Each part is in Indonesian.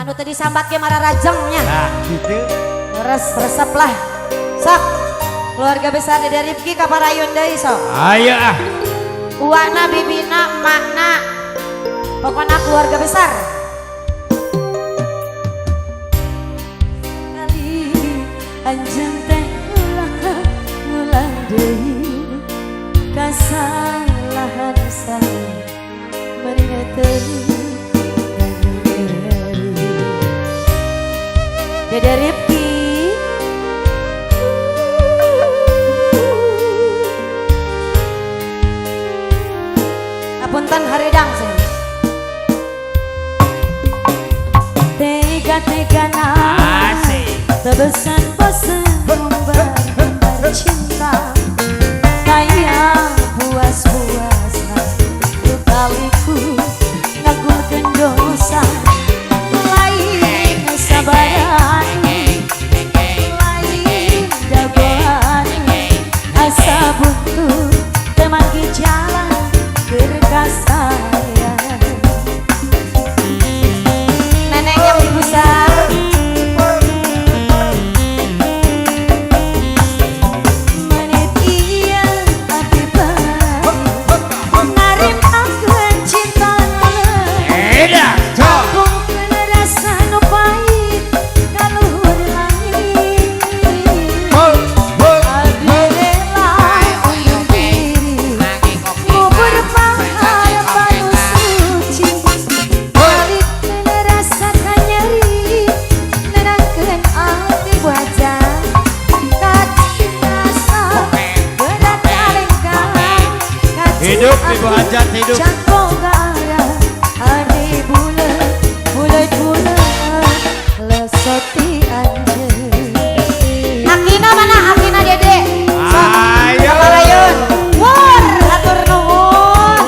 anu tadi sambat ge marah rajengnya. Nah, gitu. Resep lah. Sok. Keluarga besar Dede Rifki ka Parayun deui sok. Ayo ah. Uwana, bibina, emakna. Pokoknya keluarga besar. Kali anjeun teh ulah deui kasalahan saya meninggalkan Dede Rifki. Apunten haredang sih. Tega-tegana terbesan-besan membar cinta sayang puas-puasna kaliku ngagulkeun dosa lain sabaran lain dagoan asa buntu temanggi jalan berkasayang nenek yang dibusar menit iya hati baik narimakeun cinta Edah, cok. Ampungkeun rasa nu pahit kaluhur langit abdi rela undur diri ngubur pengharapan nu suci balikeun rasa kanyeri nenangkeun ati wajah kacinasa berat kalengkang Hidup Ibu Hajat, hidup. hari bulan lesoti anjeun. Akina mana? Akina Dede. Ayo. Parayun. Wur, hatur nuhun.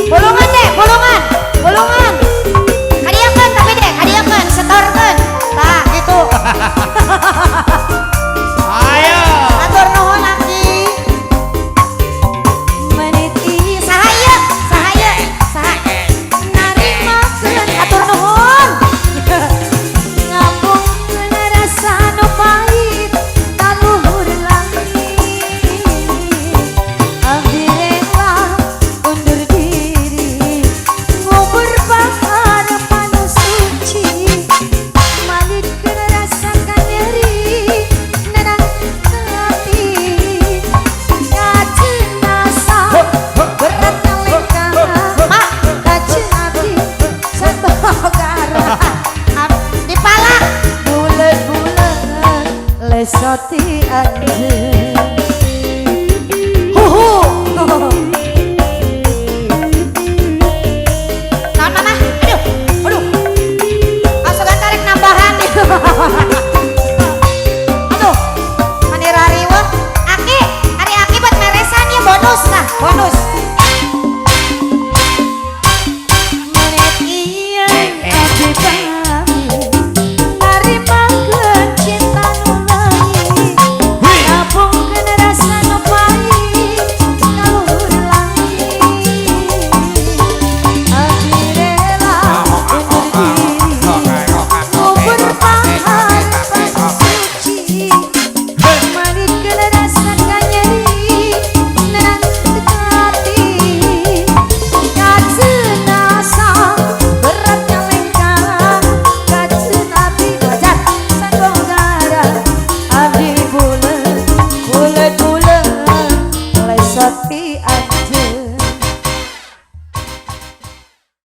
Bulungan deh, bulungan. Bulungan. Kadiakeun tapi deh, kadiakeun, setorkeun. Tah, gitu. Ayo. Hatur nuhun Aki. Menit ieu sahaya, sahaya, saha. Narimakeun hatur nuhun. Ngapungkeun rasa nu pahit kaluhur langit. Abdi rela undur diri ngubur pengharapan nu suci malikeun rasa kanyeri nenangkeun hati kaceun asa berat kalengkang mak kaceun abdi sabogara abdi pala bulet-bulet lesoti anjeun huhu naon mama aduh asugan tarik nambahan itu aduh manirariweuh Aki hari Aki buat meresan ya bonus nah bonus menit iya abdi pamit narimakeun cinta nu langit ngapungkeun rasa nu pahit kaluhur langit abdi rela undur diri ngubur pengharapan suci malikeun rasa kanyeri nenangkeun hati kaceun asa berat kalengkang kaceun abdi wajar sanggara abdi bulet lesoti anjeun.